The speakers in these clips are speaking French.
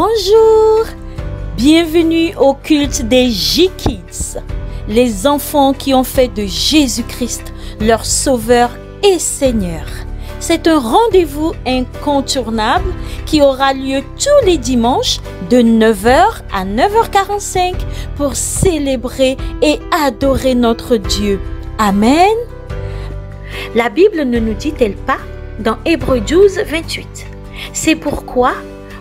Bonjour, bienvenue au culte des J-Kids, les enfants qui ont fait de Jésus-Christ leur Sauveur et Seigneur. C'est un rendez-vous incontournable qui aura lieu tous les dimanches de 9h à 9h45 pour célébrer et adorer notre Dieu. Amen. La Bible ne nous dit-elle pas dans Hébreux 12, 28 ? C'est pourquoi,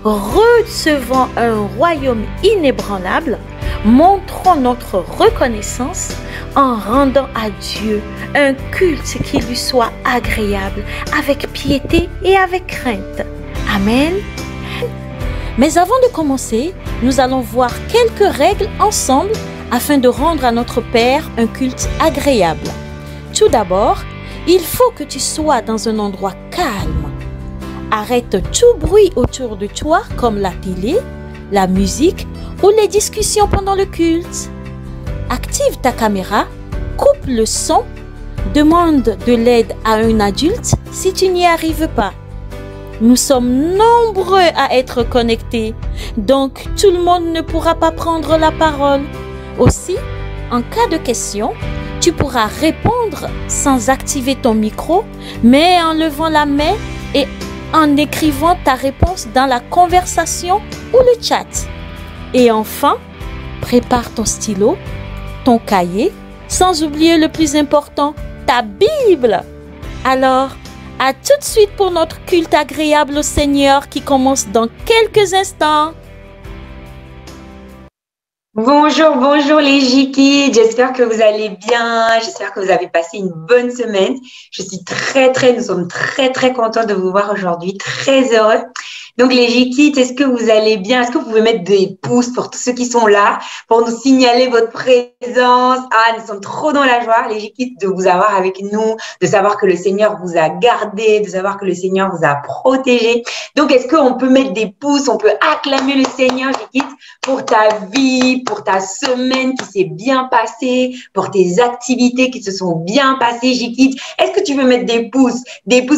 recevant un royaume inébranlable, montrons notre reconnaissance en rendant à Dieu un culte qui lui soit agréable, avec piété et avec crainte. Amen. Mais avant de commencer, nous allons voir quelques règles ensemble afin de rendre à notre Père un culte agréable. Tout d'abord, il faut que tu sois dans un endroit calme. Arrête tout bruit autour de toi comme la télé, la musique ou les discussions pendant le culte. Active ta caméra, coupe le son, demande de l'aide à un adulte si tu n'y arrives pas. Nous sommes nombreux à être connectés, donc tout le monde ne pourra pas prendre la parole. Aussi, en cas de question, tu pourras répondre sans activer ton micro, mais en levant la main et en écrivant ta réponse dans la conversation ou le chat. Et enfin, prépare ton stylo, ton cahier, sans oublier le plus important, ta Bible. Alors, à tout de suite pour notre culte agréable au Seigneur qui commence dans quelques instants. Bonjour, bonjour les J-Kids, j'espère que vous allez bien, j'espère que vous avez passé une bonne semaine. Nous sommes très contents de vous voir aujourd'hui, très heureux. Donc les J-Kids, est-ce que vous allez bien? Est-ce que vous pouvez mettre des pouces pour tous ceux qui sont là, pour nous signaler votre présence? Ah, nous sommes trop dans la joie, les J-Kids, de vous avoir avec nous, de savoir que le Seigneur vous a gardé, de savoir que le Seigneur vous a protégé. Donc, est-ce qu'on peut mettre des pouces, on peut acclamer le Seigneur, J-Kids, pour ta vie, pour ta semaine qui s'est bien passée, pour tes activités qui se sont bien passées, J-Kids? Est-ce que tu veux mettre des pouces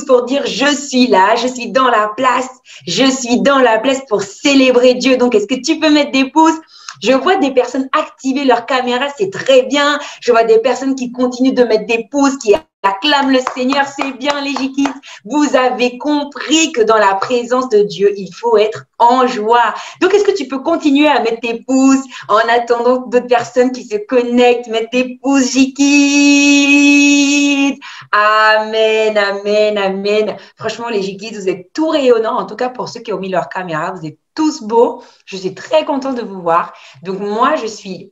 pour dire je suis là, je suis dans la place, je suis dans la place pour célébrer Dieu. Donc, est-ce que tu peux mettre des pouces? Je vois des personnes activer leur caméra, c'est très bien. Je vois des personnes qui continuent de mettre des pouces, qui acclament le Seigneur, c'est bien les J-Kids. Vous avez compris que dans la présence de Dieu, il faut être en joie. Donc, est-ce que tu peux continuer à mettre tes pouces en attendant d'autres personnes qui se connectent? Mettre des pouces, J-Kids. Amen, amen, amen. Franchement, les J-Kids, vous êtes tout rayonnants. En tout cas, pour ceux qui ont mis leur caméra, vous êtes tous beaux. Je suis très contente de vous voir. Donc, moi, je suis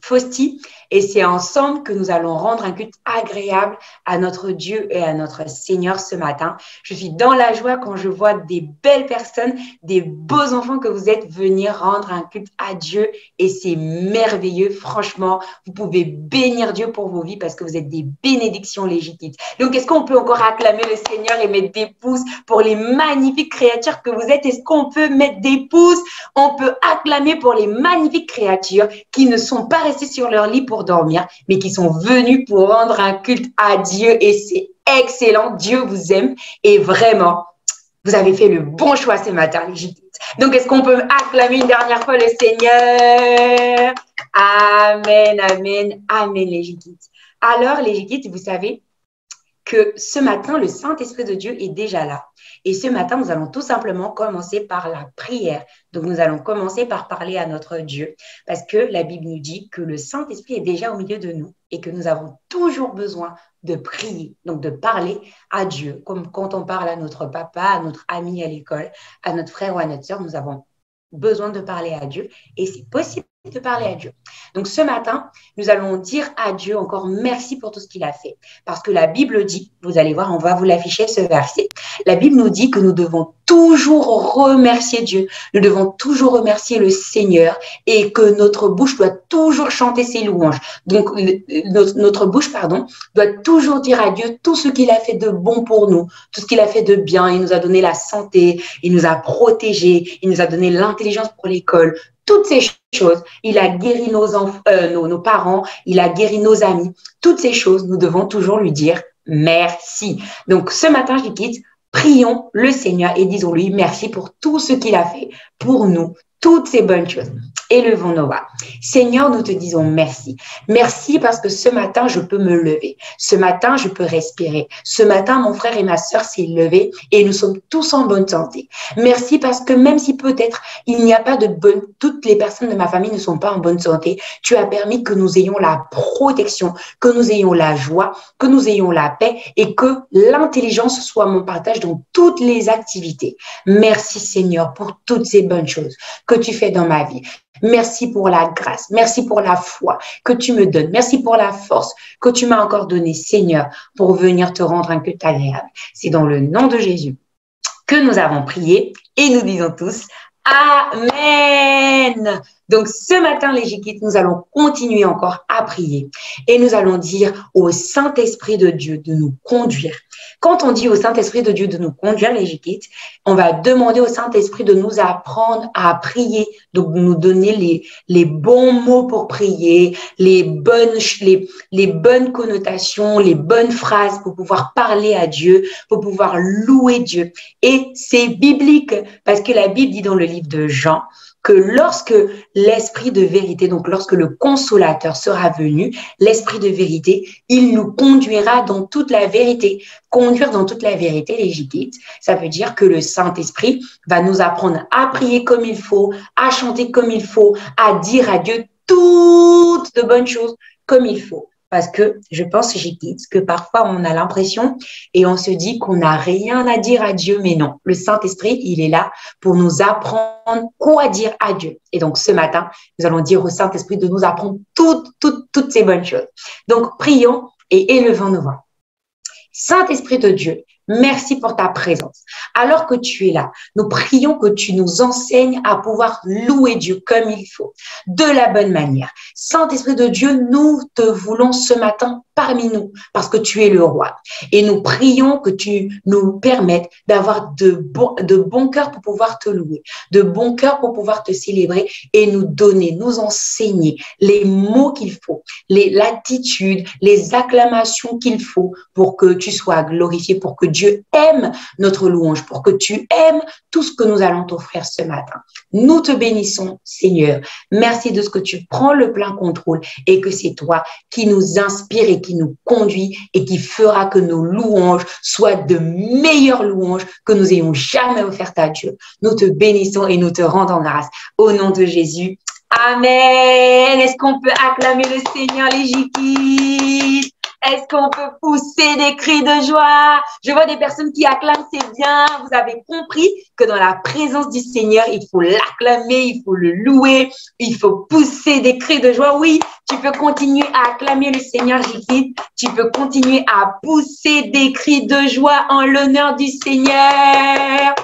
Fausti et c'est ensemble que nous allons rendre un culte agréable à notre Dieu et à notre Seigneur ce matin. Je suis dans la joie quand je vois des belles personnes, des beaux enfants que vous êtes venir rendre un culte à Dieu et c'est merveilleux. Franchement, vous pouvez bénir Dieu pour vos vies parce que vous êtes des bénédictions légitimes. Donc, est-ce qu'on peut encore acclamer le Seigneur et mettre des pouces pour les magnifiques créatures que vous êtes? Est-ce qu'on peut mettre des pouces? On peut acclamer pour les magnifiques créatures qui ne sont pas restées sur leur lit pour dormir, mais qui sont venues pour rendre un culte à Dieu et c'est excellent. Dieu vous aime et vraiment, vous avez fait le bon choix ce matin, les J-Kids. Donc, est-ce qu'on peut acclamer une dernière fois le Seigneur? Amen, amen, amen, les J-Kids. Alors, les J-Kids, vous savez que ce matin, le Saint-Esprit de Dieu est déjà là. Et ce matin, nous allons tout simplement commencer par la prière. Donc, nous allons commencer par parler à notre Dieu parce que la Bible nous dit que le Saint-Esprit est déjà au milieu de nous et que nous avons toujours besoin de prier, donc de parler à Dieu. Comme quand on parle à notre papa, à notre ami à l'école, à notre frère ou à notre sœur, nous avons besoin de parler à Dieu et c'est possible de parler à Dieu. Donc, ce matin, nous allons dire à Dieu encore merci pour tout ce qu'il a fait. Parce que la Bible dit, vous allez voir, on va vous l'afficher ce verset. La Bible nous dit que nous devons toujours remercier Dieu. Nous devons toujours remercier le Seigneur et que notre bouche doit toujours chanter ses louanges. Donc, notre bouche, doit toujours dire à Dieu tout ce qu'il a fait de bon pour nous, tout ce qu'il a fait de bien. Il nous a donné la santé, il nous a protégés, il nous a donné l'intelligence pour l'école. Toutes ces choses, il a guéri nos parents, il a guéri nos amis. Toutes ces choses, nous devons toujours lui dire merci. Donc, ce matin, je dis, Prions le Seigneur et disons-lui merci pour tout ce qu'il a fait pour nous, toutes ces bonnes choses. Élevons nos voix. Seigneur, nous te disons merci. Merci parce que ce matin, je peux me lever. Ce matin, je peux respirer. Ce matin, mon frère et ma sœur s'est levé et nous sommes tous en bonne santé. Merci parce que même si peut-être il n'y a pas de bonne, toutes les personnes de ma famille ne sont pas en bonne santé, tu as permis que nous ayons la protection, que nous ayons la joie, que nous ayons la paix et que l'intelligence soit mon partage dans toutes les activités. Merci Seigneur pour toutes ces bonnes choses que tu fais dans ma vie. Merci pour la grâce, merci pour la foi que tu me donnes, merci pour la force que tu m'as encore donnée, Seigneur, pour venir te rendre un culte agréable. C'est dans le nom de Jésus que nous avons prié et nous disons tous Amen. Donc ce matin, les Jikites, nous allons continuer encore à prier et nous allons dire au Saint-Esprit de Dieu de nous conduire. Quand on dit au Saint-Esprit de Dieu de nous conduire, les Jikites, on va demander au Saint-Esprit de nous apprendre à prier, donc de nous donner les bons mots pour prier, les bonnes connotations, les bonnes phrases pour pouvoir parler à Dieu, pour pouvoir louer Dieu. Et c'est biblique parce que la Bible dit dans le livre de Jean que lorsque l'Esprit de vérité, donc lorsque le Consolateur sera venu, l'Esprit de vérité, il nous conduira dans toute la vérité. Conduire dans toute la vérité, les Jikites, ça veut dire que le Saint-Esprit va nous apprendre à prier comme il faut, à chanter comme il faut, à dire à Dieu toutes de bonnes choses comme il faut. Parce que je pense, Jikites, que parfois on a l'impression et on se dit qu'on n'a rien à dire à Dieu, mais non. Le Saint-Esprit, il est là pour nous apprendre quoi dire à Dieu. Et donc ce matin, nous allons dire au Saint-Esprit de nous apprendre toutes ces bonnes choses. Donc prions et élevons nos voix. Saint-Esprit de Dieu, merci pour ta présence. Alors que tu es là, nous prions que tu nous enseignes à pouvoir louer Dieu comme il faut, de la bonne manière. Saint-Esprit de Dieu, nous te voulons ce matin parmi nous, parce que tu es le roi. Et nous prions que tu nous permettes d'avoir de bons cœurs pour pouvoir te louer, de bons cœurs pour pouvoir te célébrer et nous donner, nous enseigner les mots qu'il faut, l'attitude, les acclamations qu'il faut pour que tu sois glorifié, pour que Dieu aime notre louange, pour que tu aimes tout ce que nous allons t'offrir ce matin. Nous te bénissons, Seigneur. Merci de ce que tu prends le plein contrôle et que c'est toi qui nous inspire et qui nous conduit et qui fera que nos louanges soient de meilleures louanges que nous ayons jamais offertes à Dieu. Nous te bénissons et nous te rendons grâce. Au nom de Jésus. Amen. Est-ce qu'on peut acclamer le Seigneur, les Jikites? Est-ce qu'on peut pousser des cris de joie? Je vois des personnes qui acclament, c'est bien. Vous avez compris que dans la présence du Seigneur, il faut l'acclamer, il faut le louer, il faut pousser des cris de joie. Oui, tu peux continuer à acclamer le Seigneur, Jikite. Tu peux continuer à pousser des cris de joie en l'honneur du Seigneur.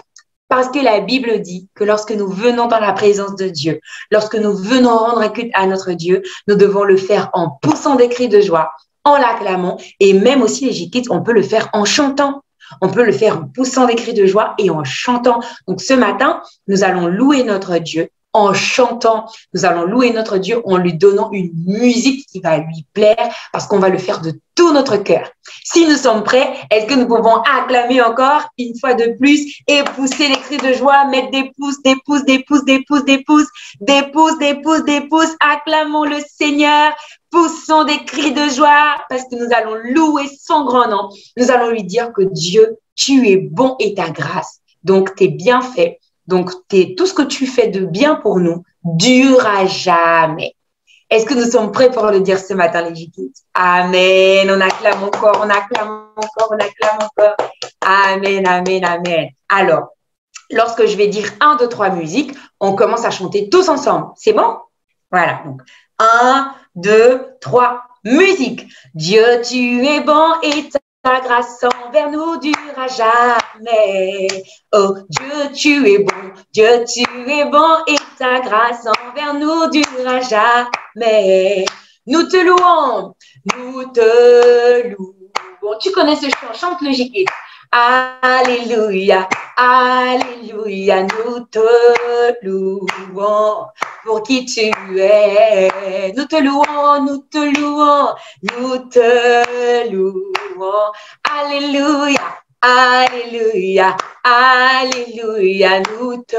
Parce que la Bible dit que lorsque nous venons dans la présence de Dieu, lorsque nous venons rendre un culte à notre Dieu, nous devons le faire en poussant des cris de joie, en l'acclamant, et même aussi les Jikites, on peut le faire en chantant. On peut le faire en poussant des cris de joie et en chantant. Donc ce matin, nous allons louer notre Dieu en chantant. Nous allons louer notre Dieu en lui donnant une musique qui va lui plaire parce qu'on va le faire de tout notre cœur. Si nous sommes prêts, est-ce que nous pouvons acclamer encore une fois de plus et pousser les cris de joie, mettre des pouces, des pouces, des pouces, des pouces, des pouces, des pouces, des pouces, des pouces. Acclamons le Seigneur. Poussons des cris de joie parce que nous allons louer son grand nom. Nous allons lui dire que Dieu, tu es bon et ta grâce. Donc, tes bienfaits, donc tout ce que tu fais de bien pour nous dure à jamais. Est-ce que nous sommes prêts pour le dire ce matin, les Jikites? Amen. On acclame encore, on acclame encore, on acclame encore. Amen, amen, amen. Alors, lorsque je vais dire 1, 2, 3 musique, on commence à chanter tous ensemble. C'est bon? Voilà. Donc, 1, 2, 3, musique. Dieu, tu es bon et ta grâce envers nous durera jamais. Oh, Dieu, tu es bon. Dieu, tu es bon et ta grâce envers nous durera jamais. Nous te louons. Nous te louons. Tu connais ce chant, chante le Jikite. Alléluia, alléluia, nous te louons pour qui tu es. Nous te louons, nous te louons, nous te louons. Alléluia, Alléluia, Alléluia, nous te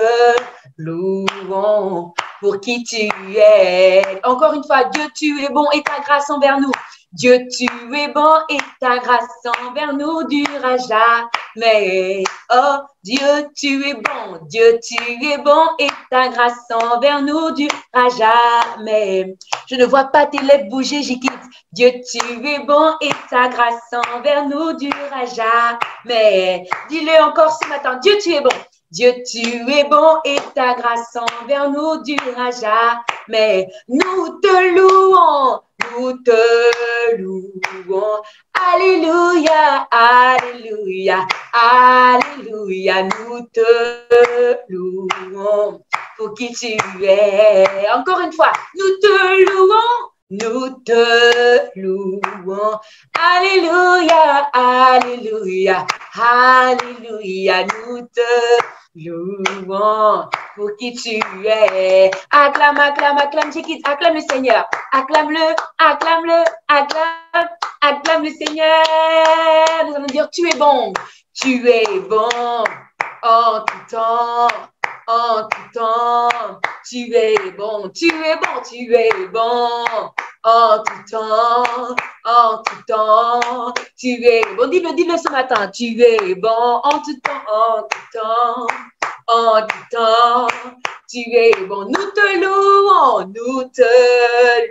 louons pour qui tu es. Encore une fois, Dieu, tu es bon et ta grâce envers nous. Dieu, tu es bon et ta grâce envers nous durera jamais. Oh, Dieu, tu es bon. Dieu, tu es bon et ta grâce envers nous durera jamais. Je ne vois pas tes lèvres bouger, j'y quitte. Dieu, tu es bon et ta grâce envers nous durera jamais. Dis-le encore ce matin. Dieu, tu es bon. Dieu, tu es bon et ta grâce envers nous durera jamais. Nous te louons. Nous te louons. Alléluia, Alléluia, Alléluia. Nous te louons pour qui tu es. Encore une fois, nous te louons. Nous te louons. Alléluia, Alléluia, Alléluia. Nous te louons pour qui tu es. Acclame, acclame, acclame, Jikit, acclame le Seigneur. Acclame-le, acclame-le, acclame, acclame le Seigneur. Nous allons dire, tu es bon en tout temps. En tout temps, tu es bon, tu es bon, tu es bon. En tout temps, tu es bon. Dis-le ce matin, tu es bon. En tout temps, en tout temps, tu es bon. Nous te louons, nous te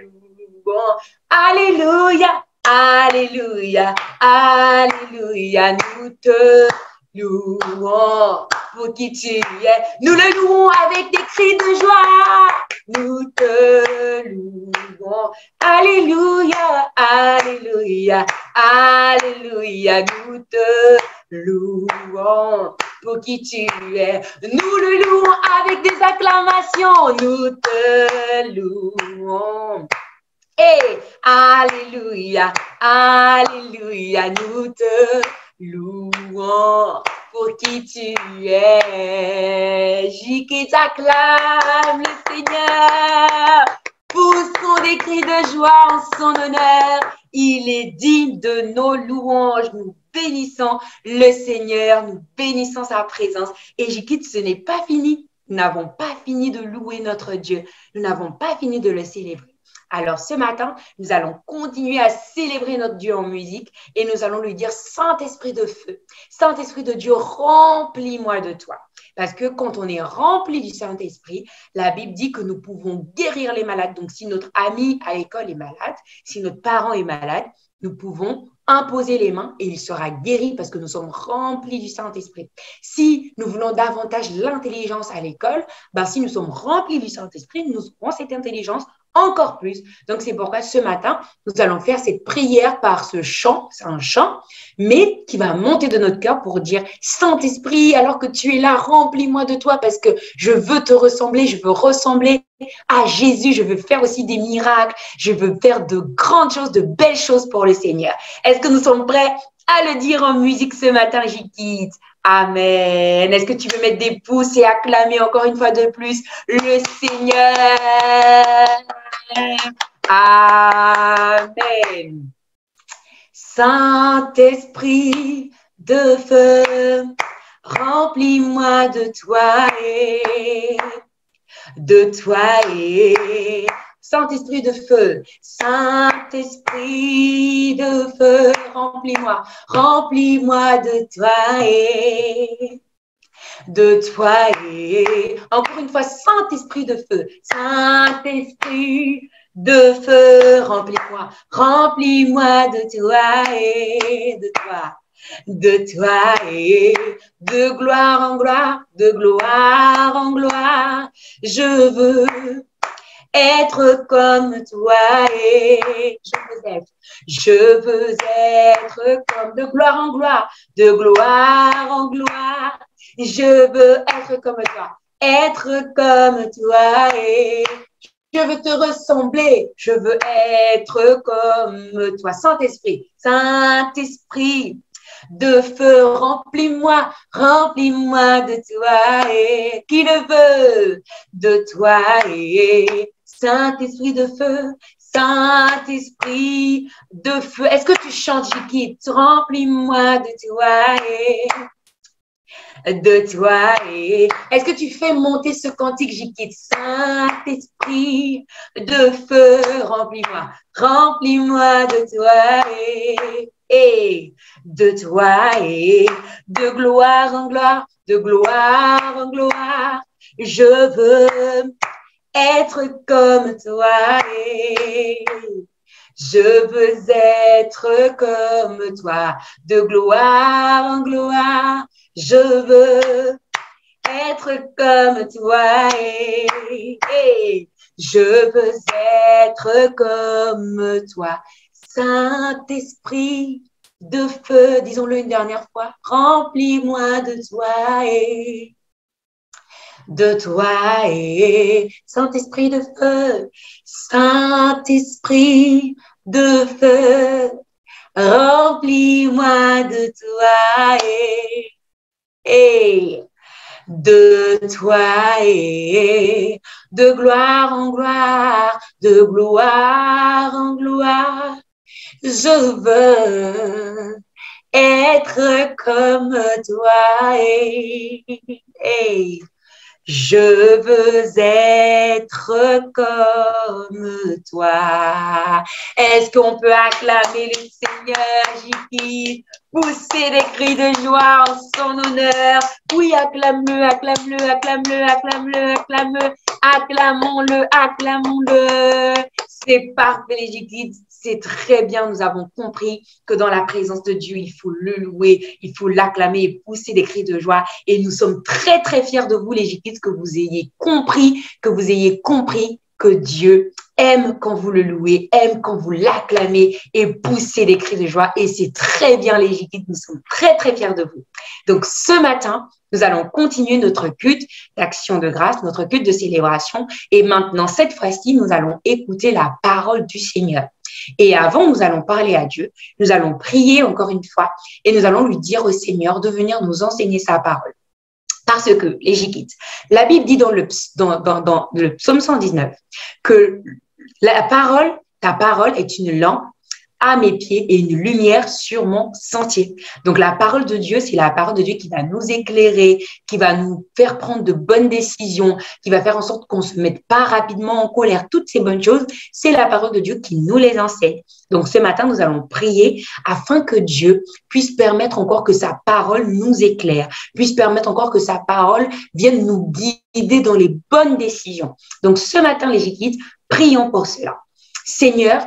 louons. Alléluia, Alléluia, Alléluia, nous te louons pour qui tu es. Nous le louons avec des cris de joie. Nous te louons. Alléluia, Alléluia, Alléluia. Nous te louons pour qui tu es. Nous le louons avec des acclamations. Nous te louons. Et Alléluia, Alléluia. Nous te louons pour qui tu es. Qui t'acclame le Seigneur. Poussons des cris de joie en son honneur. Il est digne de nos louanges. Nous bénissons le Seigneur. Nous bénissons sa présence. Et Jikit, ce n'est pas fini. Nous n'avons pas fini de louer notre Dieu. Nous n'avons pas fini de le célébrer. Alors ce matin, nous allons continuer à célébrer notre Dieu en musique et nous allons lui dire Saint-Esprit de feu, Saint-Esprit de Dieu, remplis-moi de toi. Parce que quand on est rempli du Saint-Esprit, la Bible dit que nous pouvons guérir les malades. Donc si notre ami à l'école est malade, si notre parent est malade, nous pouvons imposer les mains et il sera guéri parce que nous sommes remplis du Saint-Esprit. Si nous voulons davantage l'intelligence à l'école, si nous sommes remplis du Saint-Esprit, nous aurons cette intelligence encore plus. Donc, c'est pourquoi ce matin, nous allons faire cette prière par ce chant. C'est un chant, mais qui va monter de notre cœur pour dire Saint-Esprit, alors que tu es là, remplis-moi de toi parce que je veux te ressembler, je veux ressembler à Jésus, je veux faire aussi des miracles, je veux faire de grandes choses, de belles choses pour le Seigneur. Est-ce que nous sommes prêts à le dire en musique ce matin, Jikit? Amen. Est-ce que tu veux mettre des pouces et acclamer encore une fois de plus le Seigneur? Amen. Saint-Esprit de feu, remplis-moi de toi et Saint-Esprit de feu, Saint-Esprit de feu, remplis-moi de toi et encore une fois, Saint-Esprit de feu, Saint-Esprit de feu, remplis-moi de toi et de gloire en gloire, je veux être comme toi et je veux être comme de gloire en gloire, je veux être comme toi et je veux te ressembler, je veux être comme toi. Saint-Esprit de feu, remplis-moi de toi et qui le veut de toi et Saint-Esprit de feu, Saint-Esprit de feu. Est-ce que tu chantes, Jikit? Remplis-moi de toi de toi. Est-ce que tu fais monter ce cantique, Jikit? Saint-Esprit de feu, remplis-moi. Remplis-moi de toi et de toi et de gloire en gloire, de gloire en gloire. Je veux être comme toi et je veux être comme toi, de gloire en gloire. Je veux être comme toi et je veux être comme toi. Saint-Esprit de feu, disons-le une dernière fois, remplis-moi de toi et Saint-Esprit de feu, Saint-Esprit de feu, remplis-moi de toi et de toi et de gloire en gloire, de gloire en gloire. Je veux être comme toi et je veux être comme toi. Est-ce qu'on peut acclamer le Seigneur, Jiki? Pousser des cris de joie en son honneur. Oui, acclame-le, acclame-le, acclame-le, acclame-le, acclame-le. Acclamons-le, acclamons-le. C'est parfait, les Jiki. C'est très bien, nous avons compris que dans la présence de Dieu, il faut le louer, il faut l'acclamer et pousser des cris de joie. Et nous sommes très, très fiers de vous, les Jikids, que vous ayez compris que Dieu aime quand vous le louez, aime quand vous l'acclamez et poussez des cris de joie. Et c'est très bien, les Jikids, nous sommes très, très fiers de vous. Donc, ce matin, nous allons continuer notre culte d'action de grâce, notre culte de célébration. Et maintenant, cette fois-ci, nous allons écouter la parole du Seigneur. Et avant, nous allons parler à Dieu, nous allons prier encore une fois et nous allons lui dire au Seigneur de venir nous enseigner sa parole. Parce que, les Jikids, la Bible dit dans le psaume 119 que ta parole est une lampe à mes pieds et une lumière sur mon sentier. Donc, la parole de Dieu, c'est la parole de Dieu qui va nous éclairer, qui va nous faire prendre de bonnes décisions, qui va faire en sorte qu'on ne se mette pas rapidement en colère. Toutes ces bonnes choses, c'est la parole de Dieu qui nous les enseigne. Donc, ce matin, nous allons prier afin que Dieu puisse permettre encore que sa parole nous éclaire, puisse permettre encore que sa parole vienne nous guider dans les bonnes décisions. Donc, ce matin, les Jikids, prions pour cela. Seigneur,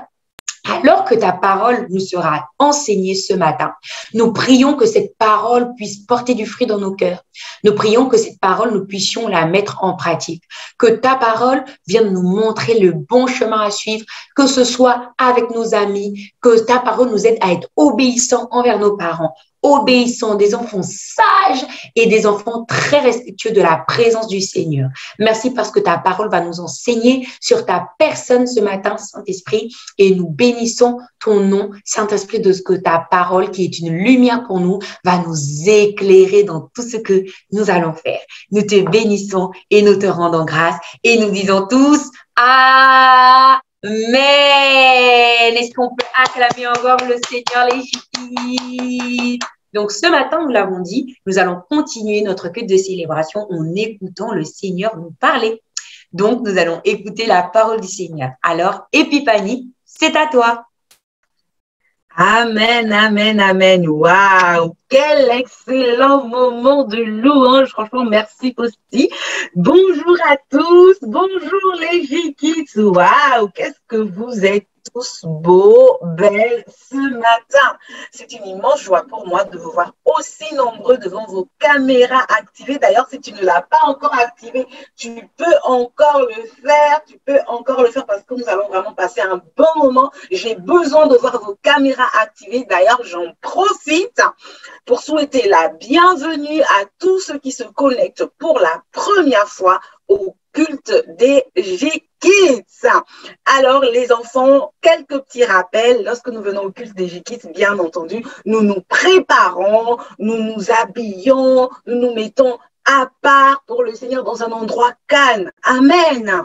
alors que ta parole nous sera enseignée ce matin, nous prions que cette parole puisse porter du fruit dans nos cœurs. Nous prions que cette parole, nous puissions la mettre en pratique. Que ta parole vienne nous montrer le bon chemin à suivre, que ce soit avec nos amis, que ta parole nous aide à être obéissants envers nos parents, obéissants, des enfants sages et des enfants très respectueux de la présence du Seigneur. Merci parce que ta parole va nous enseigner sur ta personne ce matin, Saint-Esprit, et nous bénissons ton nom, Saint-Esprit, de ce que ta parole, qui est une lumière pour nous, va nous éclairer dans tout ce que nous allons faire. Nous te bénissons et nous te rendons grâce et nous disons tous Amen. Est-ce qu'on peut acclamer encore le Seigneur, les Jikids? Donc, ce matin, nous l'avons dit, nous allons continuer notre culte de célébration en écoutant le Seigneur nous parler. Donc, nous allons écouter la parole du Seigneur. Alors, Épiphanie, c'est à toi. Amen, amen, amen. Waouh, quel excellent moment de louange. Franchement, merci Costi. Bonjour à tous. Bonjour les Jikids. Waouh, qu'est-ce que vous êtes tous beaux, belles ce matin. C'est une immense joie pour moi de vous voir aussi nombreux devant vos caméras activées. D'ailleurs, si tu ne l'as pas encore activé, tu peux encore le faire. Tu peux encore le faire parce que nous allons vraiment passer un bon moment. J'ai besoin de voir vos caméras activées. D'ailleurs, j'en profite pour souhaiter la bienvenue à tous ceux qui se connectent pour la première fois au culte des Jikids. Alors, les enfants, quelques petits rappels. Lorsque nous venons au culte des Jikids, bien entendu, nous nous préparons, nous nous habillons, nous nous mettons à part pour le Seigneur dans un endroit calme. Amen.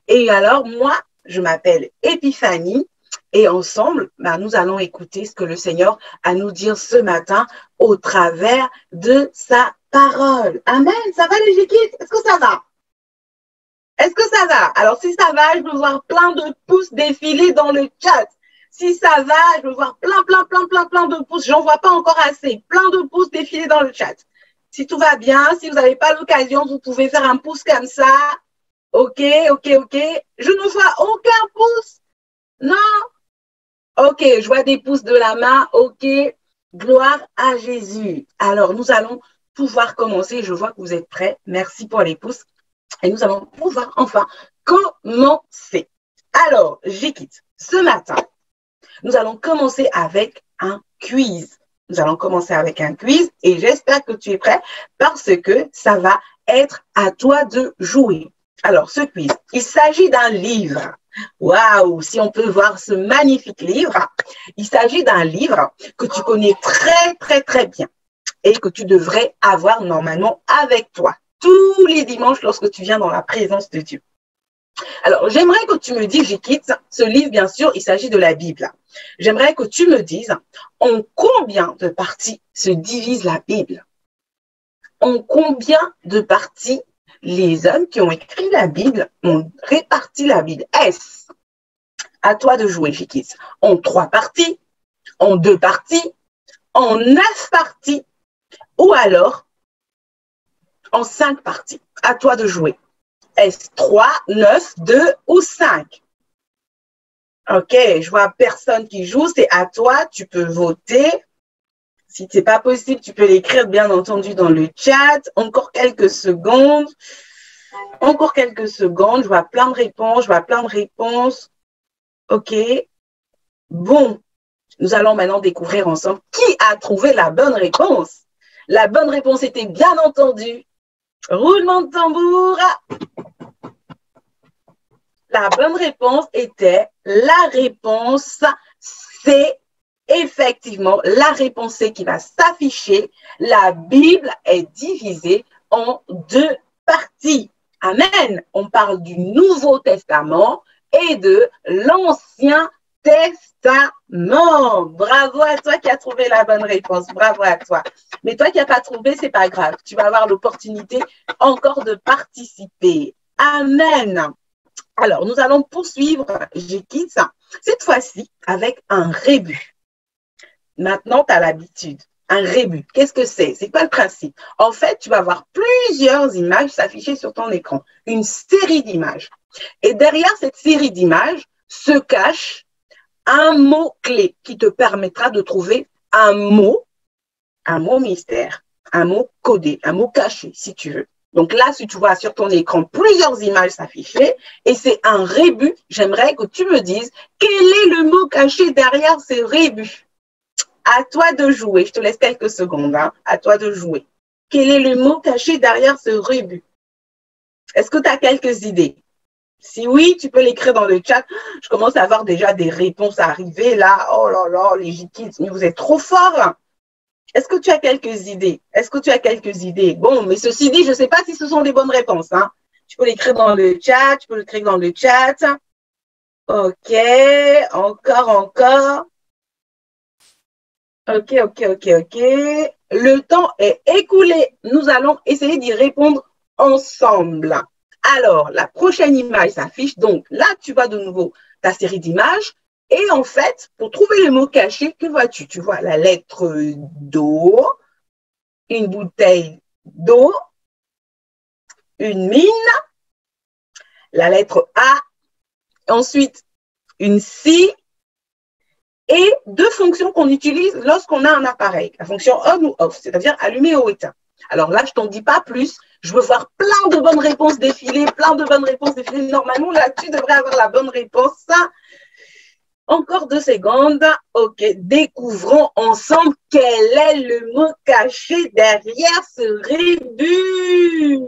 Et alors, moi, Je m'appelle Épiphanie et ensemble, nous allons écouter ce que le Seigneur a à nous dire ce matin au travers de sa parole. Amen. Ça va les J-Kids? Est-ce que ça va? Est-ce que ça va? Alors, si ça va, je veux voir plein de pouces défiler dans le chat. Si ça va, je veux voir plein de pouces. J'en vois pas encore assez. Plein de pouces défiler dans le chat. Si tout va bien, si vous n'avez pas l'occasion, vous pouvez faire un pouce comme ça. Ok. Je ne vois aucun pouce. Non. Ok, je vois des pouces de la main. Ok. Gloire à Jésus. Alors, nous allons pouvoir commencer. Je vois que vous êtes prêts. Merci pour les pouces. Et nous allons pouvoir enfin commencer. Alors, J-Kids, ce matin, nous allons commencer avec un quiz. Nous allons commencer avec un quiz et j'espère que tu es prêt parce que ça va être à toi de jouer. Alors, ce quiz, il s'agit d'un livre. Waouh, si on peut voir ce magnifique livre. Il s'agit d'un livre que tu connais très bien et que tu devrais avoir normalement avec toi tous les dimanches lorsque tu viens dans la présence de Dieu. Alors, j'aimerais que tu me dises, J-Kids, ce livre, bien sûr, il s'agit de la Bible. J'aimerais que tu me dises en combien de parties se divise la Bible? En combien de parties les hommes qui ont écrit la Bible ont réparti la Bible? Est-ce à toi de jouer, J-Kids? En 3 parties, en 2 parties, en 9 parties ou alors en 5 parties? À toi de jouer. Est-ce 3, 9, 2 ou 5? Ok, je vois personne qui joue, c'est à toi, tu peux voter. Si ce n'est pas possible, tu peux l'écrire bien entendu dans le chat. Encore quelques secondes. Encore quelques secondes, je vois plein de réponses. Ok. Bon, nous allons maintenant découvrir ensemble qui a trouvé la bonne réponse. La bonne réponse était bien entendu. Roulement de tambour. La bonne réponse était la réponse C. Effectivement, la réponse C qui va s'afficher. La Bible est divisée en 2 parties. Amen. On parle du Nouveau Testament et de l'Ancien Testament. Bravo à toi qui as trouvé la bonne réponse. Bravo à toi. Mais toi qui n'as pas trouvé, c'est pas grave. Tu vas avoir l'opportunité encore de participer. Amen. Alors, nous allons poursuivre, J-Kids, cette fois-ci avec un rébut. Maintenant, tu as l'habitude. Un rébut, qu'est-ce que c'est? C'est quoi le principe? En fait, tu vas avoir plusieurs images s'afficher sur ton écran. Une série d'images. Et derrière cette série d'images se cache un mot-clé qui te permettra de trouver un mot mystère, un mot codé, un mot caché, si tu veux. Donc là, si tu vois sur ton écran plusieurs images s'afficher et c'est un rébut, j'aimerais que tu me dises quel est le mot caché derrière ce rébut. À toi de jouer. Je te laisse quelques secondes. Hein. À toi de jouer. Quel est le mot caché derrière ce rébut? Est-ce que tu as quelques idées? Si oui, tu peux l'écrire dans le chat. Je commence à avoir déjà des réponses arriver là. Oh là là, les J-Kids, mais vous êtes trop forts. Est-ce que tu as quelques idées? Est-ce que tu as quelques idées? Bon, mais ceci dit, je ne sais pas si ce sont des bonnes réponses. Hein. Tu peux l'écrire dans le chat. Ok, encore. Ok. Le temps est écoulé. Nous allons essayer d'y répondre ensemble. Alors, la prochaine image s'affiche. Donc, là, tu vois de nouveau ta série d'images. Et en fait, pour trouver le mot caché, que vois-tu? Tu vois la lettre d'eau, une bouteille d'eau, une mine, la lettre A, ensuite une scie et 2 fonctions qu'on utilise lorsqu'on a un appareil. La fonction on ou off, c'est-à-dire allumé ou éteint. Alors là, je t'en dis pas plus. Je veux voir plein de bonnes réponses défiler, Normalement, là, tu devrais avoir la bonne réponse. Encore 2 secondes. Ok, découvrons ensemble quel est le mot caché derrière ce rébut.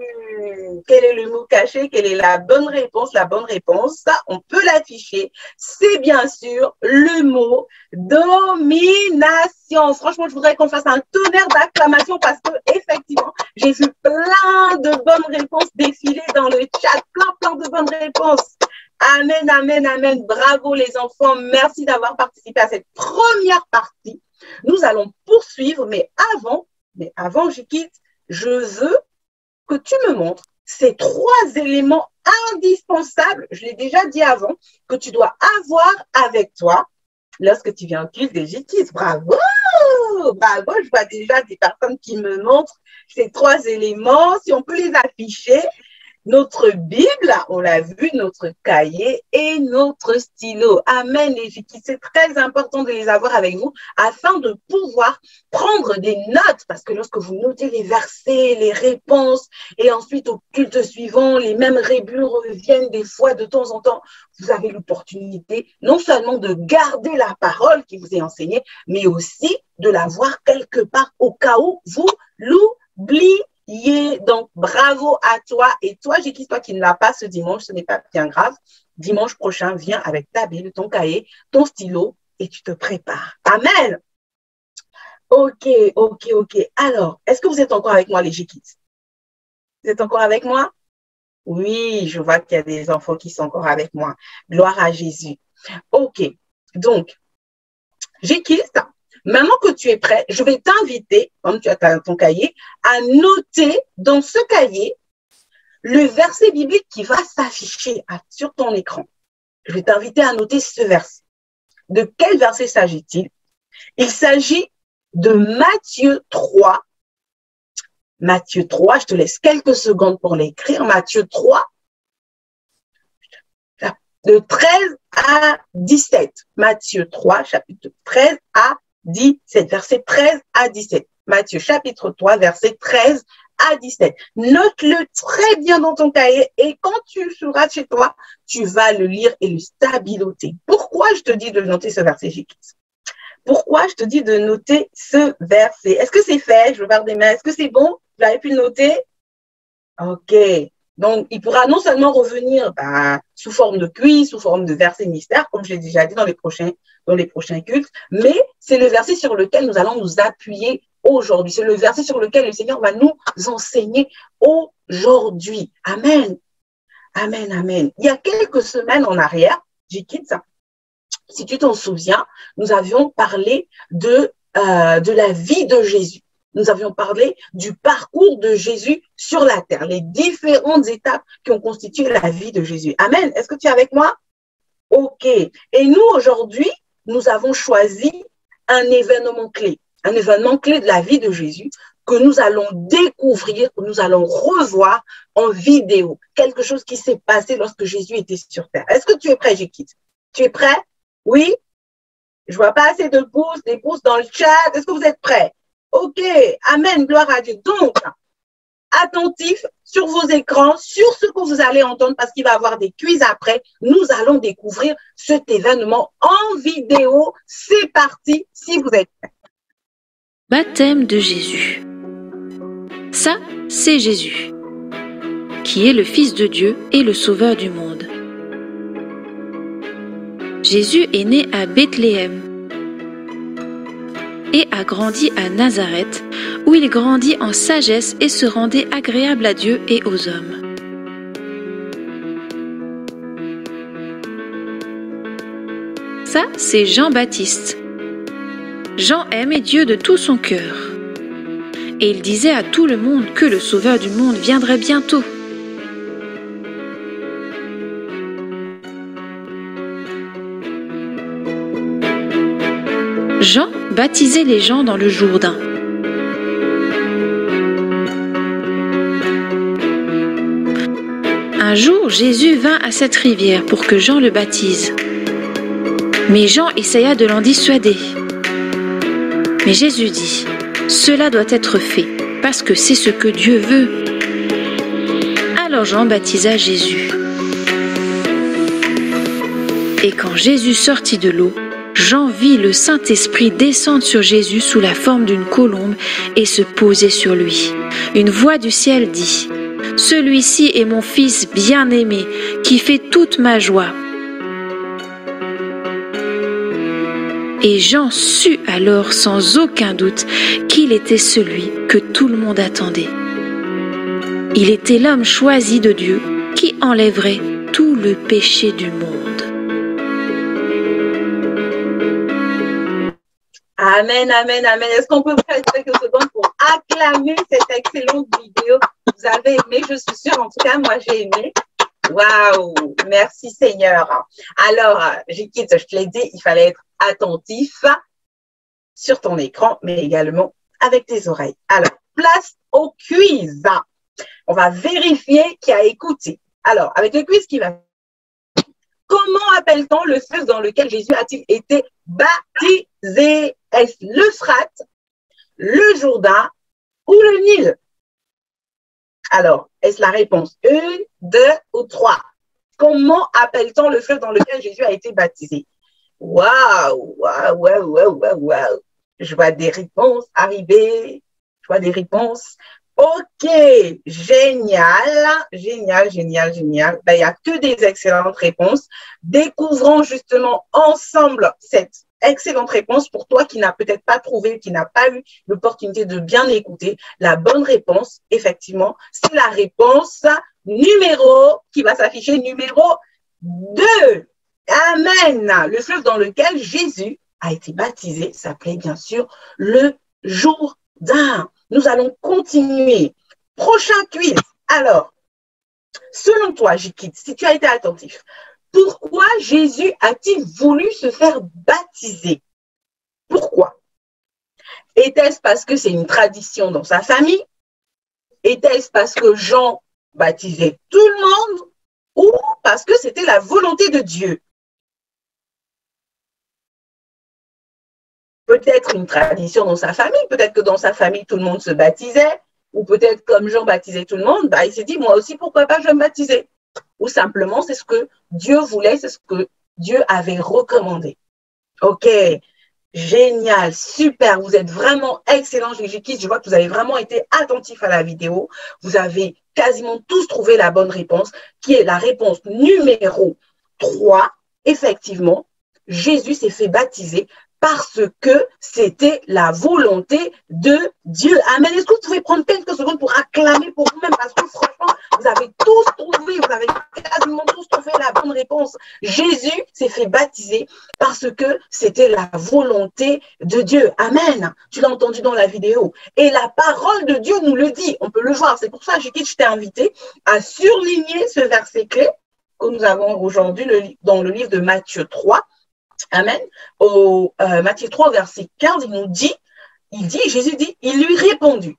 Quel est le mot caché? Quelle est la bonne réponse? La bonne réponse, ça, on peut l'afficher. C'est bien sûr le mot domination. Franchement, je voudrais qu'on fasse un tonnerre d'acclamation parce que, effectivement, j'ai vu plein de bonnes réponses défiler dans le chat. Plein de bonnes réponses. Amen, amen, amen. Bravo les enfants. Merci d'avoir participé à cette première partie. Nous allons poursuivre, mais avant, Jikit, je veux que tu me montres ces 3 éléments indispensables, je l'ai déjà dit avant, que tu dois avoir avec toi lorsque tu viens au culte des Jikis. Bravo! Bravo, je vois déjà des personnes qui me montrent ces 3 éléments. Si on peut les afficher, notre Bible, on l'a vu, notre cahier et notre stylo. Amen, les Jikis. C'est très important de les avoir avec vous afin de pouvoir prendre des notes. Parce que lorsque vous notez les versets, les réponses, et ensuite au culte suivant, les mêmes rébus reviennent des fois de temps en temps, vous avez l'opportunité non seulement de garder la parole qui vous est enseignée, mais aussi de la voir quelque part au cas où vous l'oubliez. Donc, bravo à toi. Et toi, Jikis, toi qui ne l'as pas ce dimanche, ce n'est pas bien grave. Dimanche prochain, viens avec ta Bible, ton cahier, ton stylo et tu te prépares. Amen. Ok. Alors, est-ce que vous êtes encore avec moi, les Jikis? Vous êtes encore avec moi? Oui, je vois qu'il y a des enfants qui sont encore avec moi. Gloire à Jésus. Ok. Donc, Jikis, maintenant que tu es prêt, je vais t'inviter, comme tu as ton cahier, à noter dans ce cahier le verset biblique qui va s'afficher sur ton écran. Je vais t'inviter à noter ce verset. De quel verset s'agit-il? Il s'agit de Matthieu 3. Matthieu 3, je te laisse quelques secondes pour l'écrire. Matthieu 3, de 13 à 17. Matthieu 3, chapitre 13 à 17, verset 13 à 17. Matthieu chapitre 3, verset 13 à 17. Note-le très bien dans ton cahier et quand tu seras chez toi, tu vas le lire et le stabiloter. Pourquoi je te dis de noter ce verset, Jikis? Pourquoi je te dis de noter ce verset? Est-ce que c'est fait? Je veux voir des mains. Est-ce que c'est bon? Vous avez pu le noter? Ok. Donc, il pourra non seulement revenir sous forme de quiz, sous forme de verset mystère, comme je l'ai déjà dit dans les prochains cultes, mais c'est le verset sur lequel nous allons nous appuyer aujourd'hui. C'est le verset sur lequel le Seigneur va nous enseigner aujourd'hui. Amen. Amen, amen. Il y a quelques semaines en arrière, Jikis, si tu t'en souviens, nous avions parlé de la vie de Jésus. Nous avions parlé du parcours de Jésus sur la terre, les différentes étapes qui ont constitué la vie de Jésus. Amen. Est-ce que tu es avec moi? Ok. Et nous, aujourd'hui, nous avons choisi un événement clé de la vie de Jésus que nous allons découvrir, que nous allons revoir en vidéo. Quelque chose qui s'est passé lorsque Jésus était sur terre. Est-ce que tu es prêt, Jikis? Tu es prêt? Oui? Je vois pas assez de pouces, des pouces dans le chat. Est-ce que vous êtes prêts? Ok, amen, gloire à Dieu. Donc, attentifs sur vos écrans, sur ce que vous allez entendre, parce qu'il va y avoir des quiz après. Nous allons découvrir cet événement en vidéo. C'est parti, si vous êtes prêts. Baptême de Jésus. Ça, c'est Jésus, qui est le Fils de Dieu et le Sauveur du monde. Jésus est né à Bethléem et a grandi à Nazareth, où il grandit en sagesse et se rendait agréable à Dieu et aux hommes. Ça, c'est Jean-Baptiste. Jean aimait Dieu de tout son cœur. Et il disait à tout le monde que le Sauveur du monde viendrait bientôt. Jean baptisait les gens dans le Jourdain. Un jour, Jésus vint à cette rivière pour que Jean le baptise. Mais Jean essaya de l'en dissuader. Mais Jésus dit, « Cela doit être fait, parce que c'est ce que Dieu veut. » Alors Jean baptisa Jésus. Et quand Jésus sortit de l'eau, Jean vit le Saint-Esprit descendre sur Jésus sous la forme d'une colombe et se poser sur lui. Une voix du ciel dit, « Celui-ci est mon Fils bien-aimé, qui fait toute ma joie. » Et Jean sut alors sans aucun doute qu'il était celui que tout le monde attendait. Il était l'homme choisi de Dieu qui enlèverait tout le le péché du monde. Amen, amen, amen. Est-ce qu'on peut faire quelques secondes pour acclamer cette excellente vidéo? Vous avez aimé, je suis sûre. En tout cas, moi, j'ai aimé. Waouh, merci Seigneur. Alors, J-Kids, je te l'ai dit, il fallait être attentif sur ton écran, mais également avec tes oreilles. Alors, place au quiz. On va vérifier qui a écouté. Alors, avec le quiz qui va. Comment appelle-t-on le fleuve dans lequel Jésus a-t-il été baptisé? Est-ce l'Euphrate, le Jourdain ou le Nil? Alors, est-ce la réponse 1, 2 ou 3? Comment appelle-t-on le fleuve dans lequel Jésus a été baptisé? Waouh, waouh, waouh, waouh, waouh, waouh. Je vois des réponses arriver. Je vois des réponses. Ok, génial, génial, génial, génial. Ben, il n'y a que des excellentes réponses. Découvrons justement ensemble cette excellente réponse pour toi qui n'as peut-être pas trouvé, qui n'a pas eu l'opportunité de bien écouter. La bonne réponse, effectivement, c'est la réponse numéro, qui va s'afficher numéro 2. Amen. Le fleuve dans lequel Jésus a été baptisé s'appelait bien sûr le Jourdain. Nous allons continuer. Prochain quiz. Alors, selon toi, J-Kids, si tu as été attentif, pourquoi Jésus a-t-il voulu se faire baptiser? Pourquoi? Était-ce parce que c'est une tradition dans sa famille? Était-ce parce que Jean baptisait tout le monde? Ou parce que c'était la volonté de Dieu? Peut-être une tradition dans sa famille, peut-être que dans sa famille, tout le monde se baptisait, ou peut-être comme Jean baptisait tout le monde, bah, il s'est dit, moi aussi, pourquoi pas je vais me baptiser? Ou simplement, c'est ce que Dieu voulait, c'est ce que Dieu avait recommandé. Ok, génial, super, vous êtes vraiment excellents, J-Kids. Je vois que vous avez vraiment été attentifs à la vidéo. Vous avez quasiment tous trouvé la bonne réponse, qui est la réponse numéro 3. Effectivement, Jésus s'est fait baptiser parce que c'était la volonté de Dieu. Amen. Est-ce que vous pouvez prendre quelques secondes pour acclamer pour vous-même? Parce que franchement, vous avez tous trouvé, vous avez quasiment tous trouvé la bonne réponse. Jésus s'est fait baptiser parce que c'était la volonté de Dieu. Amen. Tu l'as entendu dans la vidéo. Et la parole de Dieu nous le dit. On peut le voir. C'est pour ça, je t'ai invité à surligner ce verset clé que nous avons aujourd'hui dans le livre de Matthieu 3. Amen. Au Matthieu 3, verset 15, Jésus dit, il lui répondit.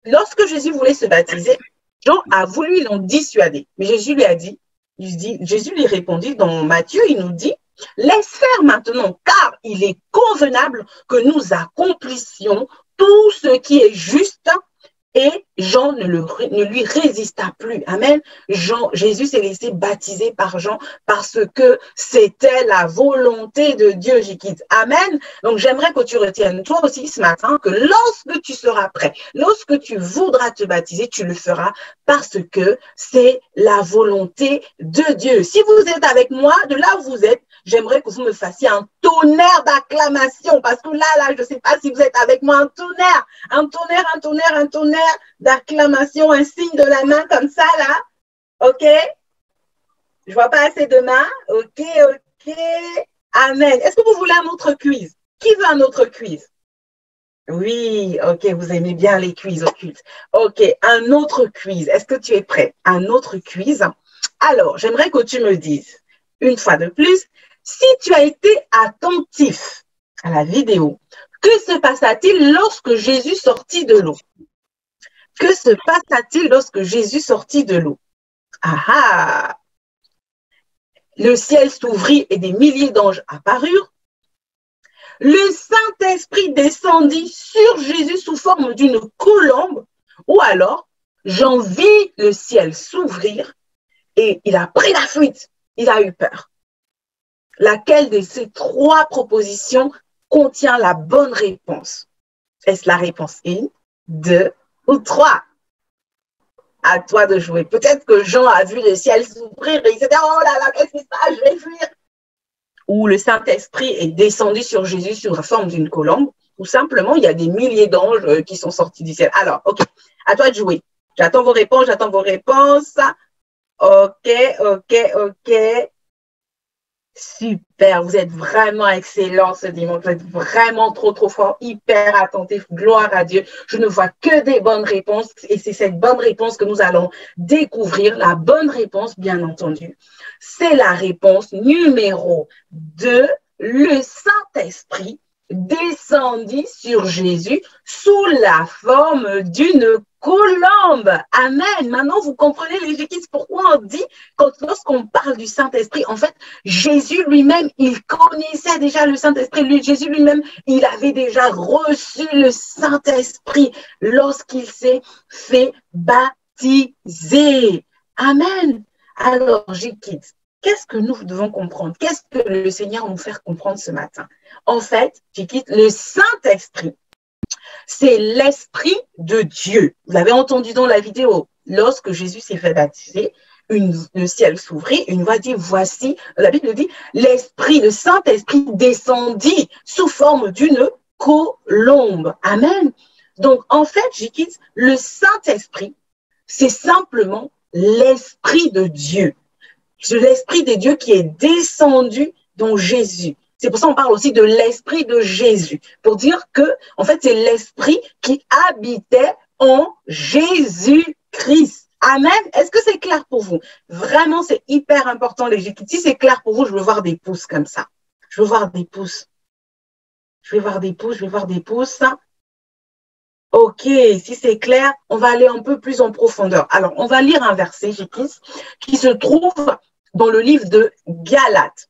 Lorsque Jésus voulait se baptiser, Jean a voulu l'en dissuader. Mais Jésus lui a dit, Jésus lui répondit dans Matthieu, il nous dit, laisse faire maintenant, car il est convenable que nous accomplissions tout ce qui est juste. Et Jean ne lui résista plus. Amen. Jésus s'est laissé baptiser par Jean parce que c'était la volonté de Dieu, J-Kids. Amen. Donc, j'aimerais que tu retiennes toi aussi ce matin que lorsque tu seras prêt, lorsque tu voudras te baptiser, tu le feras parce que c'est la volonté de Dieu. Si vous êtes avec moi, de là où vous êtes, j'aimerais que vous me fassiez un tonnerre d'acclamation parce que là, je ne sais pas si vous êtes avec moi, un tonnerre d'acclamation, un signe de la main comme ça, là. OK? Je vois pas assez de mains. OK. Amen. Est-ce que vous voulez un autre quiz? Qui veut un autre quiz? Oui, OK, vous aimez bien les quiz occultes. OK, un autre quiz. Est-ce que tu es prêt? Un autre quiz. Alors, j'aimerais que tu me dises, une fois de plus, si tu as été attentif à la vidéo, que se passa-t-il lorsque Jésus sortit de l'eau? Que se passa-t-il lorsque Jésus sortit de l'eau? Ah! Le ciel s'ouvrit et des milliers d'anges apparurent. Le Saint-Esprit descendit sur Jésus sous forme d'une colombe, ou alors Jean vit le ciel s'ouvrir et il a pris la fuite. Il a eu peur. Laquelle de ces trois propositions contient la bonne réponse? Est-ce la réponse 1, 2 ou 3? À toi de jouer. Peut-être que Jean a vu le ciel s'ouvrir et il s'est dit, oh là là, qu'est-ce qui se passe, je vais fuir. Ou le Saint-Esprit est descendu sur Jésus sous la forme d'une colombe, ou simplement il y a des milliers d'anges qui sont sortis du ciel. Alors, OK, à toi de jouer. J'attends vos réponses, Ok. Super, vous êtes vraiment excellent ce dimanche, vous êtes vraiment trop fort, hyper attentif, gloire à Dieu. Je ne vois que des bonnes réponses et c'est cette bonne réponse que nous allons découvrir. La bonne réponse, bien entendu, c'est la réponse numéro 2, le Saint-Esprit descendit sur Jésus sous la forme d'une colombe. Amen. Maintenant, vous comprenez les Jékis, pourquoi on dit, lorsqu'on parle du Saint-Esprit, en fait, Jésus lui-même, il connaissait déjà le Saint-Esprit. Jésus lui-même, il avait déjà reçu le Saint-Esprit lorsqu'il s'est fait baptiser. Amen. Alors, Jékis, qu'est-ce que nous devons comprendre? Qu'est-ce que le Seigneur nous fait comprendre ce matin? En fait, Jékis, le Saint-Esprit, c'est l'Esprit de Dieu. Vous avez entendu dans la vidéo, lorsque Jésus s'est fait baptiser, le ciel s'ouvrit, une voix dit, voici, la Bible dit, l'Esprit, le Saint-Esprit descendit sous forme d'une colombe. Amen. Donc, en fait, Jékis, le Saint-Esprit, c'est simplement l'Esprit de Dieu. C'est l'Esprit de Dieu qui est descendu dans Jésus. C'est pour ça qu'on parle aussi de l'Esprit de Jésus, pour dire que, en fait, c'est l'Esprit qui habitait en Jésus-Christ. Amen. Est-ce que c'est clair pour vous? Vraiment, c'est hyper important, les Jékis. Si c'est clair pour vous, je veux voir des pouces comme ça. Je veux voir des pouces. Je vais voir des pouces. Ok, si c'est clair, on va aller un peu plus en profondeur. Alors, on va lire un verset, Jékis, qui se trouve dans le livre de Galates.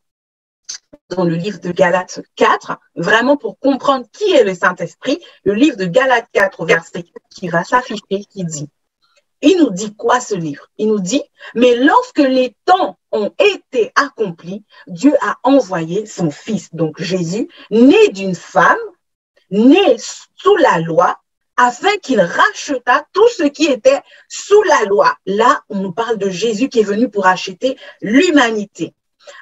Dans le livre de Galates 4, vraiment pour comprendre qui est le Saint-Esprit, le livre de Galates 4, verset qui va s'afficher, qui dit, il nous dit quoi ce livre? Il nous dit, mais lorsque les temps ont été accomplis, Dieu a envoyé son Fils, donc Jésus, né d'une femme, né sous la loi, afin qu'il rachetât tout ce qui était sous la loi. Là, on nous parle de Jésus qui est venu pour racheter l'humanité,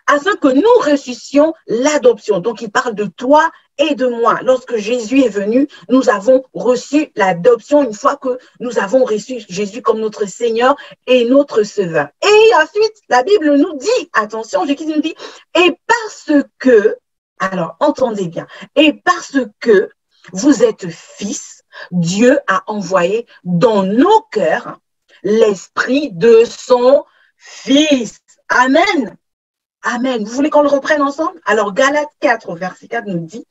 afin que nous ressuscions l'adoption. Donc, il parle de toi et de moi. Lorsque Jésus est venu, nous avons reçu l'adoption une fois que nous avons reçu Jésus comme notre Seigneur et notre Sauveur. Et ensuite, la Bible nous dit, attention, Jésus nous dit, et parce que, alors entendez bien, et parce que vous êtes fils, Dieu a envoyé dans nos cœurs l'esprit de son Fils. Amen. Amen. Vous voulez qu'on le reprenne ensemble? Alors, Galates 4, verset 4 nous dit,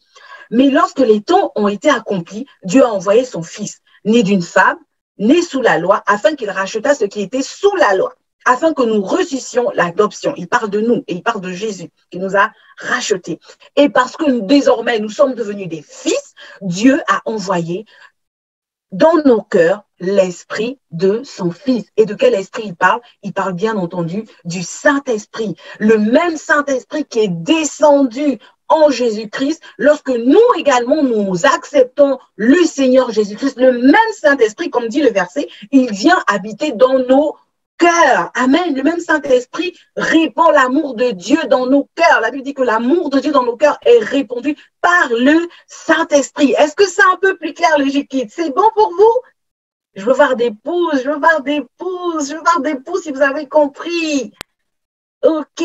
mais lorsque les temps ont été accomplis, Dieu a envoyé son Fils, né d'une femme, né sous la loi, afin qu'il rachetât ce qui était sous la loi, afin que nous reçussions l'adoption. Il parle de nous et il parle de Jésus qui nous a rachetés. Et parce que désormais nous sommes devenus des fils, Dieu a envoyé dans nos cœurs l'esprit de son Fils. Et de quel esprit il parle? Il parle bien entendu du Saint-Esprit. Le même Saint-Esprit qui est descendu en Jésus-Christ lorsque nous également nous acceptons le Seigneur Jésus-Christ. Le même Saint-Esprit, comme dit le verset, il vient habiter dans nos cœur. Amen. Le même Saint-Esprit répand l'amour de Dieu dans nos cœurs. La Bible dit que l'amour de Dieu dans nos cœurs est répandu par le Saint-Esprit. Est-ce que c'est un peu plus clair, les Jékis? C'est bon pour vous? Je veux voir des pouces, je veux voir des pouces si vous avez compris. Ok,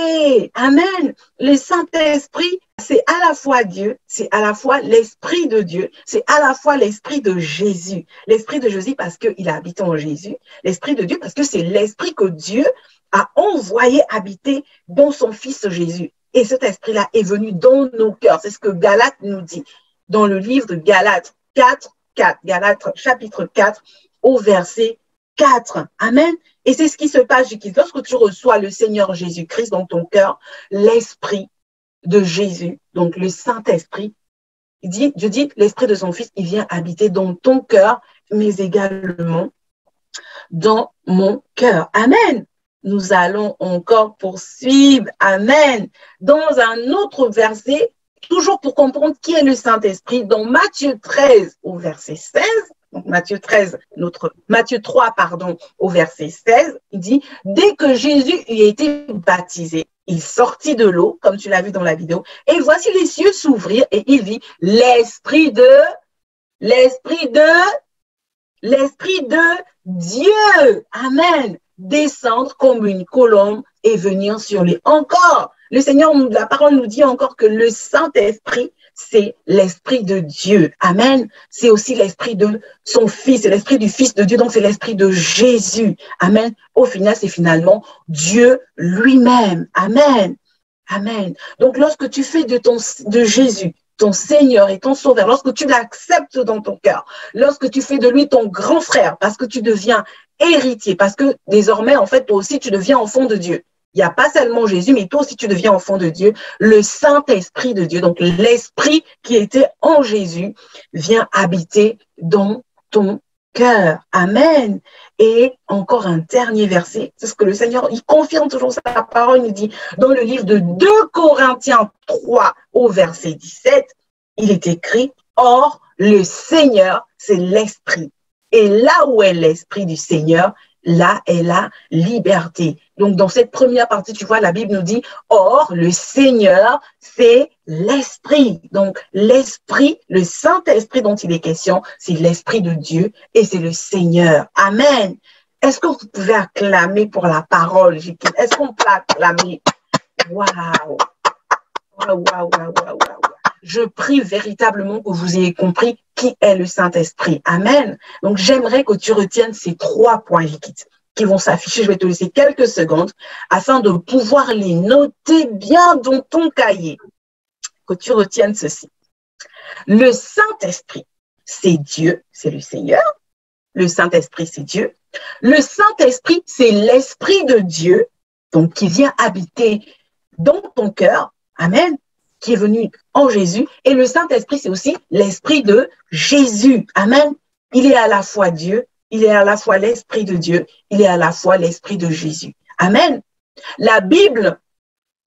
amen. Le Saint-Esprit, c'est à la fois Dieu, c'est à la fois l'Esprit de Dieu, c'est à la fois l'Esprit de Jésus. L'Esprit de Jésus parce qu'il habite en Jésus, l'Esprit de Dieu parce que c'est l'Esprit que Dieu a envoyé habiter dans son Fils Jésus. Et cet Esprit-là est venu dans nos cœurs. C'est ce que Galates nous dit dans le livre de Galates 4, Galates chapitre 4 au verset 4. Amen. Et c'est ce qui se passe, lorsque tu reçois le Seigneur Jésus-Christ dans ton cœur, l'Esprit de Jésus, donc le Saint-Esprit, Dieu dit, l'Esprit de son Fils, il vient habiter dans ton cœur, mais également dans mon cœur. Amen. Nous allons encore poursuivre. Amen. Dans un autre verset, toujours pour comprendre qui est le Saint-Esprit, dans Matthieu 13 au verset 16, donc Matthieu 3, au verset 16, il dit, dès que Jésus eut été baptisé, il sortit de l'eau, comme tu l'as vu dans la vidéo, et voici les cieux s'ouvrir, et il vit l'Esprit de Dieu. Amen. descendre comme une colombe et venir sur lui. Encore, le Seigneur, la parole nous dit encore que le Saint-Esprit, c'est l'Esprit de Dieu. Amen. C'est aussi l'Esprit de son Fils, c'est l'Esprit du Fils de Dieu, donc c'est l'Esprit de Jésus. Amen. Au final, c'est finalement Dieu lui-même. Amen. Amen. Donc, lorsque tu fais de Jésus ton Seigneur et ton Sauveur, lorsque tu l'acceptes dans ton cœur, lorsque tu fais de lui ton grand frère, parce que tu deviens héritier, parce que désormais, en fait, toi aussi, tu deviens enfant de Dieu. Il n'y a pas seulement Jésus, mais toi aussi, tu deviens enfant de Dieu, le Saint-Esprit de Dieu. Donc, l'Esprit qui était en Jésus vient habiter dans ton cœur. Amen. Et encore un dernier verset, c'est ce que le Seigneur, il confirme toujours sa parole, il nous dit dans le livre de 2 Corinthiens 3 au verset 17, il est écrit, or le Seigneur, c'est l'Esprit. Et là où est l'Esprit du Seigneur, là est la liberté. Donc, dans cette première partie, tu vois, la Bible nous dit, or, le Seigneur, c'est l'Esprit. Donc, l'Esprit, le Saint-Esprit dont il est question, c'est l'Esprit de Dieu et c'est le Seigneur. Amen. Est-ce que vous pouvez acclamer pour la parole? Est-ce qu'on peut acclamer? Waouh! Waouh, waouh, waouh, waouh, waouh. Je prie véritablement que vous ayez compris qui est le Saint-Esprit. Amen. Donc, j'aimerais que tu retiennes ces 3 points, Jikit, qui vont s'afficher. Je vais te laisser quelques secondes afin de pouvoir les noter bien dans ton cahier. Que tu retiennes ceci. Le Saint-Esprit, c'est Dieu, c'est le Seigneur. Le Saint-Esprit, c'est Dieu. Le Saint-Esprit, c'est l'Esprit de Dieu, donc qui vient habiter dans ton cœur. Amen. Qui est venu en Jésus. Et le Saint-Esprit, c'est aussi l'Esprit de Jésus. Amen. Il est à la fois Dieu, il est à la fois l'Esprit de Dieu, il est à la fois l'Esprit de Jésus. Amen. La Bible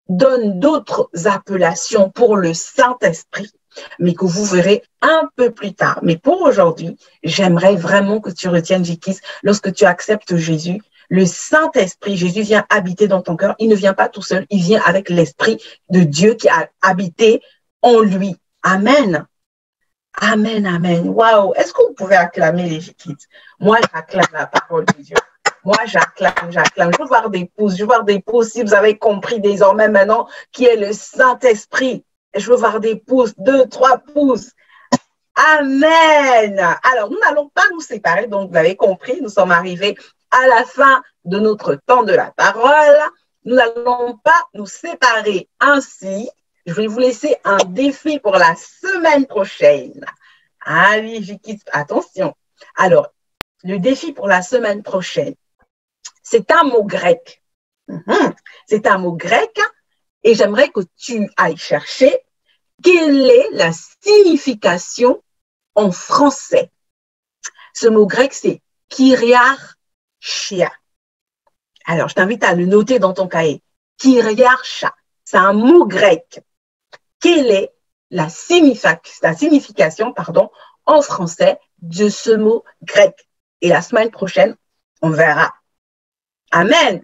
donne d'autres appellations pour le Saint-Esprit, mais que vous verrez un peu plus tard. Mais pour aujourd'hui, j'aimerais vraiment que tu retiennes, Jikis, lorsque tu acceptes Jésus, le Saint-Esprit, Jésus vient habiter dans ton cœur. Il ne vient pas tout seul, il vient avec l'Esprit de Dieu qui a habité en lui. Amen. Amen, amen. Waouh. Est-ce que vous pouvez acclamer les Jikites? Moi, j'acclame la parole de Dieu. Moi, j'acclame, j'acclame. Je veux voir des pouces, je veux voir des pouces. Si vous avez compris désormais maintenant qui est le Saint-Esprit, je veux voir des pouces, 2, 3 pouces. Amen. Alors, nous n'allons pas nous séparer. Donc, vous avez compris, nous sommes arrivés à la fin de notre temps de la parole. Nous n'allons pas nous séparer ainsi. Je vais vous laisser un défi pour la semaine prochaine. Allez, Jikit, attention. Alors, le défi pour la semaine prochaine, c'est un mot grec. C'est un mot grec et j'aimerais que tu ailles chercher quelle est la signification en français. Ce mot grec, c'est kyriarchia. Alors, je t'invite à le noter dans ton cahier. Kyriarchia, c'est un mot grec. Quelle est la signification en français de ce mot grec? Et la semaine prochaine, on verra. Amen.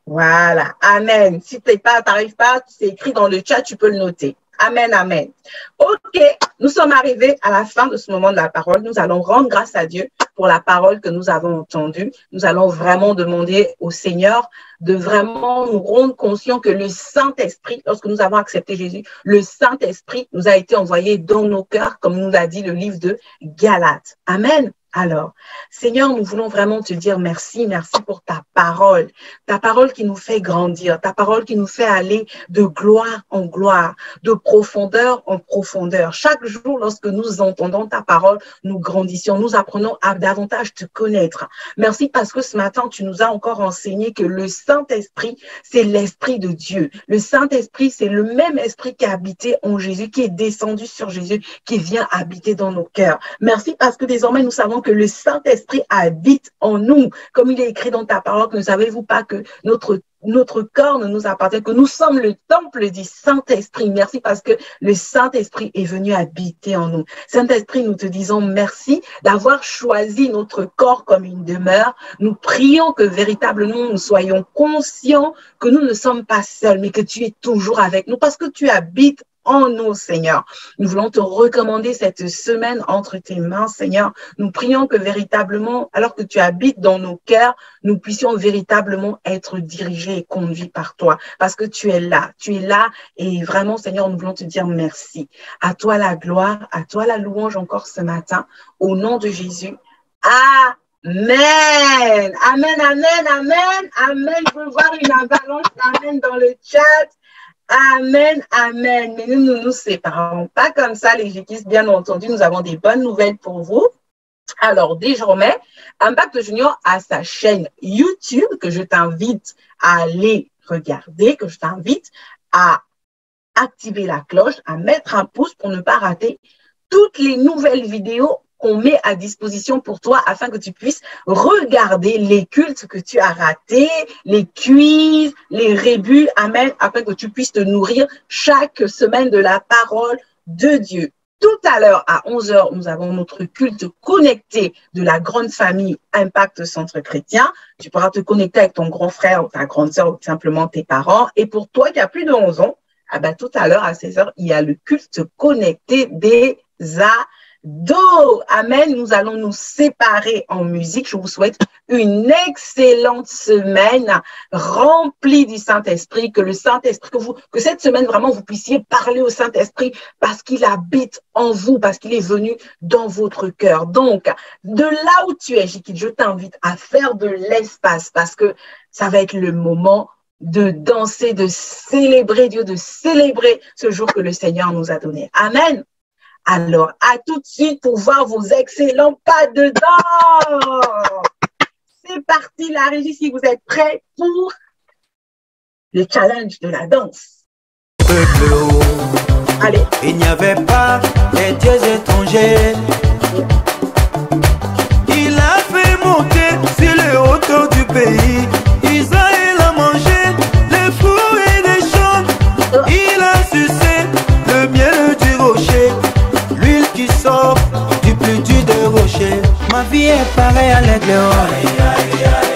Voilà, amen. Si t'arrives pas, c'est écrit dans le chat, tu peux le noter. Amen, amen. Ok, nous sommes arrivés à la fin de ce moment de la parole. Nous allons rendre grâce à Dieu pour la parole que nous avons entendue. Nous allons vraiment demander au Seigneur de vraiment nous rendre conscients que le Saint-Esprit, lorsque nous avons accepté Jésus, le Saint-Esprit nous a été envoyé dans nos cœurs, comme nous l'a dit le livre de Galates. Amen. Alors, Seigneur, nous voulons vraiment te dire merci, merci pour ta parole qui nous fait grandir, ta parole qui nous fait aller de gloire en gloire, de profondeur en profondeur. Chaque jour, lorsque nous entendons ta parole, nous grandissons, nous apprenons à davantage te connaître. Merci parce que ce matin, tu nous as encore enseigné que le Saint-Esprit, c'est l'Esprit de Dieu. Le Saint-Esprit, c'est le même Esprit qui a habité en Jésus, qui est descendu sur Jésus, qui vient habiter dans nos cœurs. Merci parce que désormais, nous savons que le Saint-Esprit habite en nous. Comme il est écrit dans ta parole, ne savez-vous pas que notre corps ne nous appartient, que nous sommes le temple du Saint-Esprit. Merci parce que le Saint-Esprit est venu habiter en nous. Saint-Esprit, nous te disons merci d'avoir choisi notre corps comme une demeure. Nous prions que véritablement nous soyons conscients que nous ne sommes pas seuls, mais que tu es toujours avec nous parce que tu habites en nous, Seigneur. Nous voulons te recommander cette semaine entre tes mains, Seigneur. Nous prions que véritablement, alors que tu habites dans nos cœurs, nous puissions véritablement être dirigés et conduits par toi. Parce que tu es là et vraiment, Seigneur, nous voulons te dire merci. À toi la gloire, à toi la louange encore ce matin, au nom de Jésus. Amen. Amen, amen, amen, amen. Je veux voir une avalanche d'amen dans le chat. Amen, amen. Mais nous ne nous séparons pas comme ça, les Jikis. Bien entendu, nous avons des bonnes nouvelles pour vous. Alors, désormais, Impact Junior a sa chaîne YouTube que je t'invite à aller regarder, que je t'invite à activer la cloche, à mettre un pouce pour ne pas rater toutes les nouvelles vidéos qu'on met à disposition pour toi afin que tu puisses regarder les cultes que tu as ratés, les quiz, les rébus, amen, afin que tu puisses te nourrir chaque semaine de la parole de Dieu. Tout à l'heure, à 11h, nous avons notre culte connecté de la grande famille Impact Centre Chrétien. Tu pourras te connecter avec ton grand frère ou ta grande sœur ou simplement tes parents. Et pour toi qui as plus de 11 ans, tout à l'heure, à 16h, il y a le culte connecté des Amen. Nous allons nous séparer en musique. Je vous souhaite une excellente semaine remplie du Saint-Esprit. Que le Saint-Esprit, que cette semaine vraiment vous puissiez parler au Saint-Esprit parce qu'il habite en vous, parce qu'il est venu dans votre cœur. Donc, de là où tu es, Jikit, je t'invite à faire de l'espace parce que ça va être le moment de danser, de célébrer Dieu, de célébrer ce jour que le Seigneur nous a donné. Amen. Alors, à tout de suite pour voir vos excellents pas de danse. C'est parti, la régie, si vous êtes prêts pour le challenge de la danse. Allez. Il n'y avait pas des dieux étrangers. Il a fait monter sur les hauteurs du pays. Israël a mangé les fruits et les champs. Il a sucé le miel du rocher. L'huile qui sort du plus dur des rochers. Ma vie est pareille à l'aigle.